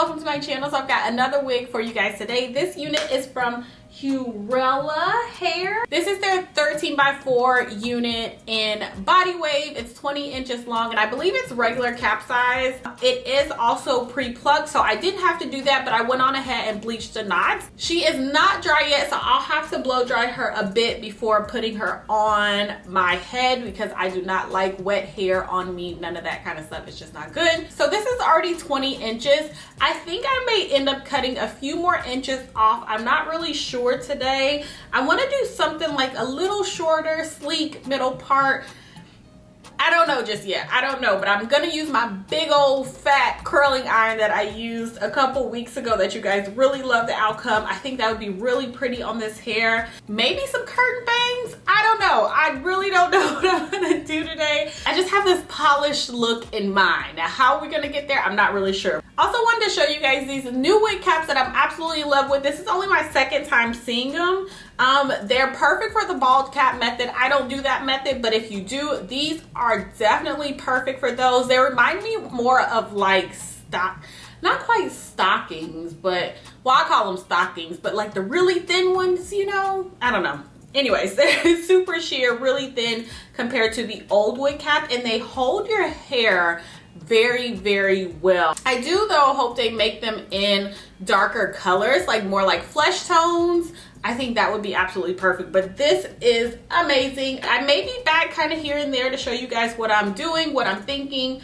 welcome to my channel. So I've got another wig for you guys today. This unit is from Hurela hair. This is their 13x4 unit in body wave. It's 20 inches long and I believe it's regular cap size. It is also pre-plucked, so I didn't have to do that, but I went on ahead and bleached the knots. She is not dry yet, so I'll have to blow dry her a bit before putting her on my head because I do not like wet hair on me. None of that kind of stuff. It's just not good. So this is already 20 inches. I think I may end up cutting a few more inches off. I'm not really sure today. I want to do something like a little shorter, sleek middle part. I don't know just yet. I don't know, but I'm gonna use my big old fat curling iron that I used a couple weeks ago that you guys really love the outcome. I think that would be really pretty on this hair. Maybe some curtain bangs. I don't know. I really don't know what I'm gonna do today. I just have this polished look in mind. Now, how are we gonna get there? I'm not really sure. Also wanted to show you guys these new wig caps that I'm absolutely in love with. This is only my second time seeing them. They're perfect for the bald cap method. I don't do that method, but if you do, these are definitely perfect for those. They remind me more of like not quite stockings, but, well, I call them stockings, but like the really thin ones, you know? I don't know. Anyways, they're super sheer, really thin compared to the old wig cap, and they hold your hair very, very well. I do though hope they make them in darker colors, like more like flesh tones. I think that would be absolutely perfect, but this is amazing. I may be back kind of here and there to show you guys what I'm doing, what I'm thinking,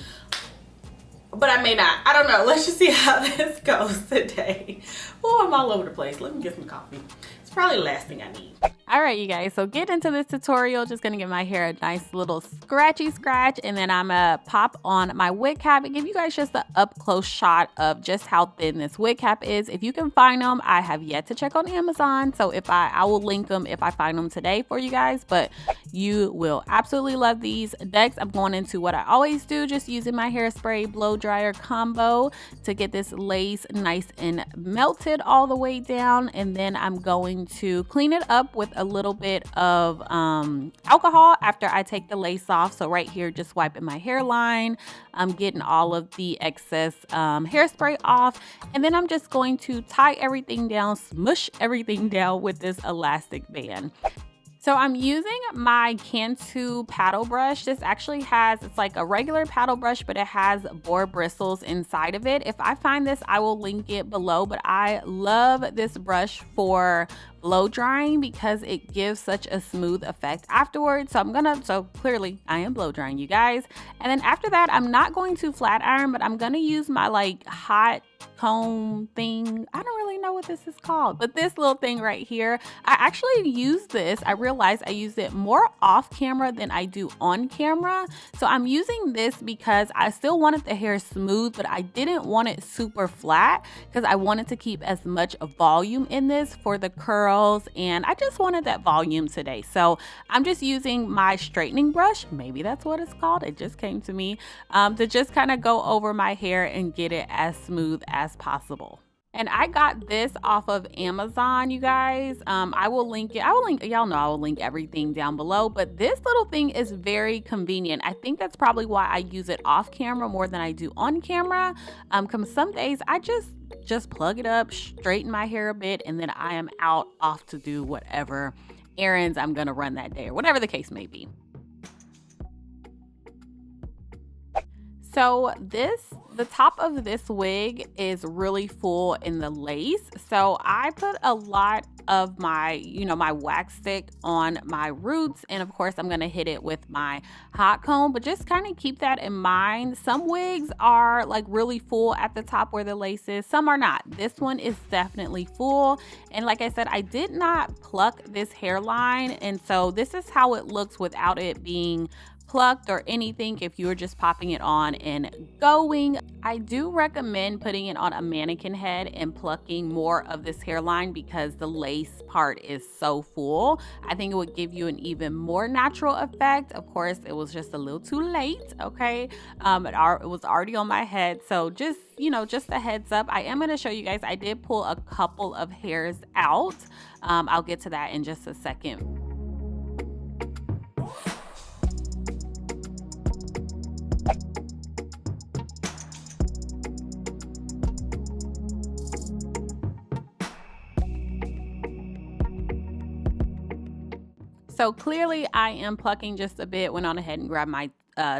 but I may not. I don't know. Let's just see how this goes today. Oh, I'm all over the place. Let me get some coffee. It's probably the last thing I need. All right, you guys, so get into this tutorial. Just gonna give my hair a nice little scratchy scratch, and then I'm gonna pop on my wig cap and give you guys just an up close shot of just how thin this wig cap is. If you can find them, I have yet to check on Amazon, so if I will link them if I find them today for you guys, but you will absolutely love these. Next, I'm going into what I always do, just using my hairspray blow dryer combo to get this lace nice and melted all the way down, and then I'm going to clean it up with a little bit of alcohol after I take the lace off. So right here, just wiping my hairline, I'm getting all of the excess hairspray off, and then I'm just going to tie everything down, smush everything down with this elastic band. So I'm using my Cantu paddle brush. This actually has, it's like a regular paddle brush, but it has boar bristles inside of it. If I find this, I will link it below, but I love this brush for blow drying because it gives such a smooth effect afterwards. So clearly I am blow drying, you guys. And then after that, I'm not going to flat iron, but I'm gonna use my like hot comb thing. I don't really know what this is called, but this little thing right here, I actually use this. I realized I use it more off camera than I do on camera. So I'm using this because I still wanted the hair smooth, but I didn't want it super flat because I wanted to keep as much volume in this for the curls, and I just wanted that volume today. So I'm just using my straightening brush, maybe that's what it's called, it just came to me, to just kind of go over my hair and get it as smooth as possible. And I got this off of Amazon, you guys. I will link it. Y'all know I will link everything down below, but this little thing is very convenient. I think that's probably why I use it off camera more than I do on camera. Because some days I just plug it up, straighten my hair a bit, and then I am off to do whatever errands I'm gonna run that day or whatever the case may be. So the top of this wig is really full in the lace. So I put a lot of my, my wax stick on my roots. And of course, I'm going to hit it with my hot comb, but just kind of keep that in mind. Some wigs are like really full at the top where the lace is. Some are not. This one is definitely full. And like I said, I did not pluck this hairline. And so this is how it looks without it being plucked or anything. If you're just popping it on and going, I do recommend putting it on a mannequin head and plucking more of this hairline because the lace part is so full. I think it would give you an even more natural effect. Of course, it was just a little too late. Okay, it was already on my head, so just a heads up. I am going to show you guys, I did pull a couple of hairs out. I'll get to that in just a second. So clearly I am plucking just a bit. Went on ahead and grabbed my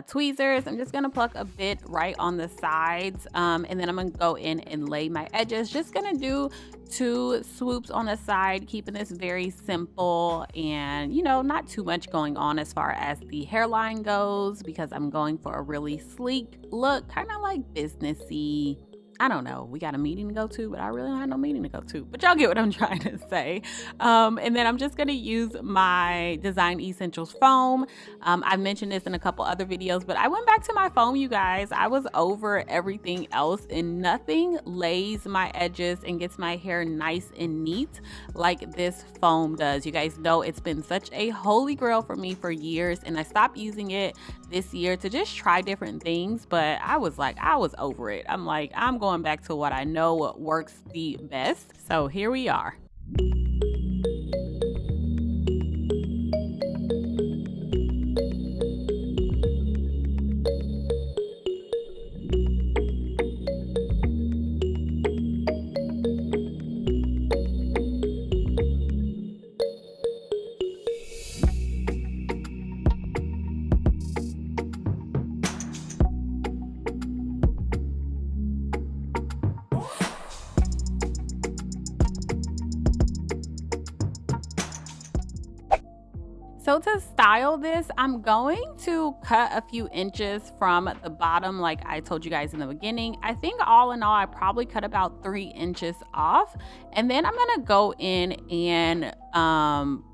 tweezers. I'm just gonna pluck a bit right on the sides, and then I'm gonna go in and lay my edges. Just gonna do 2 swoops on the side, keeping this very simple and, you know, not too much going on as far as the hairline goes, because I'm going for a really sleek look, kind of like businessy. I don't know, we got a meeting to go to, but I really don't have no meeting to go to, but y'all get what I'm trying to say. And then I'm just gonna use my Design Essentials foam. I've mentioned this in a couple other videos, but I went back to my foam, you guys. I was over everything else, and nothing lays my edges and gets my hair nice and neat like this foam does. You guys know it's been such a holy grail for me for years, and I stopped using it this year to just try different things, but I was over it. I'm like, I'm going back to what I know works the best. So here we are. So to style this, I'm going to cut a few inches from the bottom like I told you guys in the beginning. I think all in all, I probably cut about 3 inches off. And then I'm gonna go in and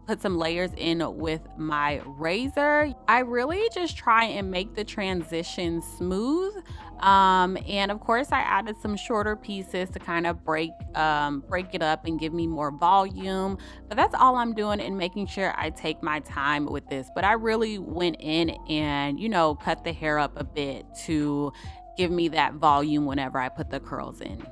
put some layers in with my razor. I really just try and make the transition smooth. And of course I added some shorter pieces to kind of break it up and give me more volume, but that's all I'm doing, and making sure I take my time with this. But I really went in and, you know, cut the hair up a bit to give me that volume whenever I put the curls in.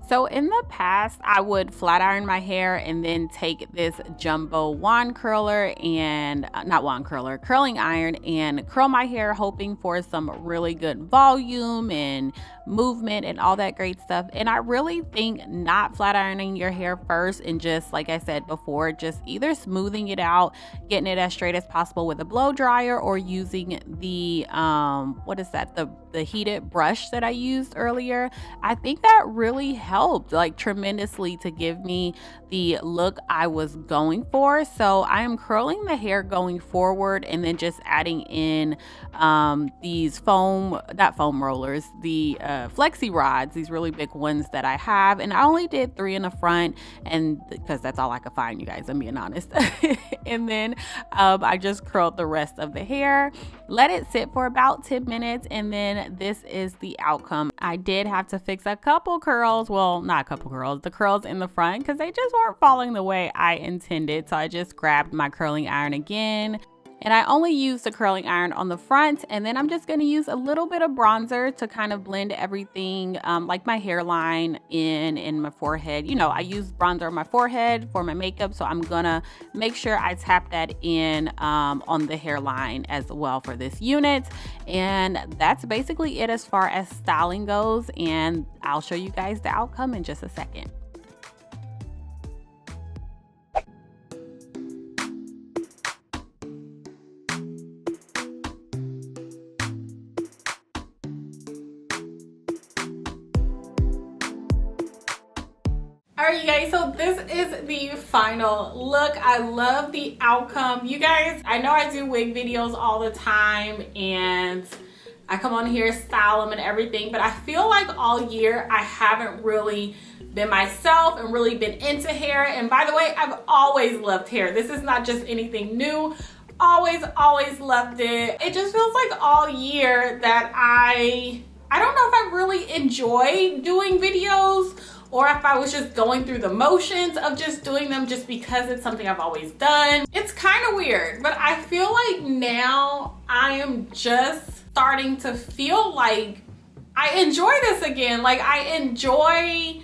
So in the past, I would flat iron my hair and then take this jumbo wand curler and curling iron, and curl my hair, hoping for some really good volume and movement and all that great stuff. And I really think not flat ironing your hair first, and just like I said before, just either smoothing it out, getting it as straight as possible with a blow dryer, or using the the heated brush that I used earlier. I think that really helped like tremendously to give me the look I was going for. So I am curling the hair going forward, and then just adding in these not foam rollers, the flexi rods, these really big ones that I have. And I only did 3 in the front, and because that's all I could find, you guys, I'm being honest. And then I just curled the rest of the hair, let it sit for about 10 minutes, and then this is the outcome. I did have to fix a couple curls, well, not a couple curls, the curls in the front, because they just weren't falling the way I intended. So I just grabbed my curling iron again, and I only used the curling iron on the front, and then I'm just going to use a little bit of bronzer to kind of blend everything, like my hairline in my forehead. You know, I use bronzer on my forehead for my makeup, so I'm gonna make sure I tap that in on the hairline as well for this unit. And that's basically it as far as styling goes, and I'll show you guys the outcome in just a second. Alright, you guys, so this is the final look. I love the outcome. You guys, I know I do wig videos all the time, and I come on here, style them and everything, but I feel like all year I haven't really been myself and really been into hair. And by the way, I've always loved hair. This is not just anything new. Always loved it. It just feels like all year that I don't know if I really enjoy doing videos, or if I was just going through the motions of just doing them just because it's something I've always done. It's kind of weird, but I feel like now I am just starting to feel like I enjoy this again. Like I enjoy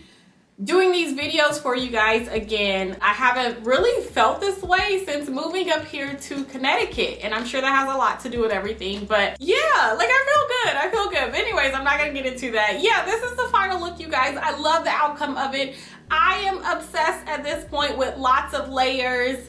doing these videos for you guys again. I haven't really felt this way since moving up here to Connecticut, and I'm sure that has a lot to do with everything, but yeah, like I feel good. But anyways, I'm not gonna get into that. Yeah, this is the final look, you guys. I love the outcome of it. I am obsessed at this point with lots of layers,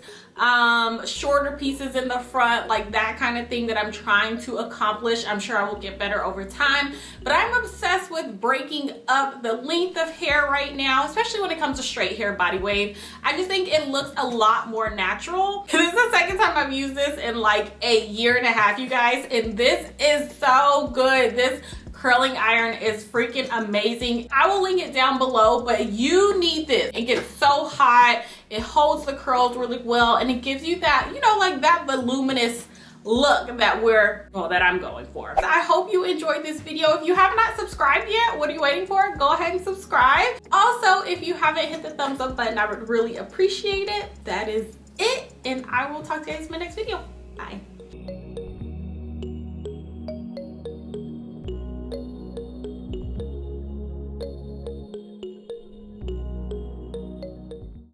shorter pieces in the front, like that kind of thing that I'm trying to accomplish. I'm sure I will get better over time, but I'm obsessed with breaking up the length of hair right now, especially when it comes to straight hair body wave. I just think it looks a lot more natural. This is the second time I've used this in like a year and a half, you guys, and this is so good. This curling iron is freaking amazing. I will link it down below, but you need this. It gets so hot, it holds the curls really well, and it gives you that, you know, like that voluminous look that I'm going for. I hope you enjoyed this video. If you have not subscribed yet, what are you waiting for? Go ahead and subscribe. Also, if you haven't hit the thumbs up button, I would really appreciate it. That is it, and I will talk to you guys in my next video. Bye.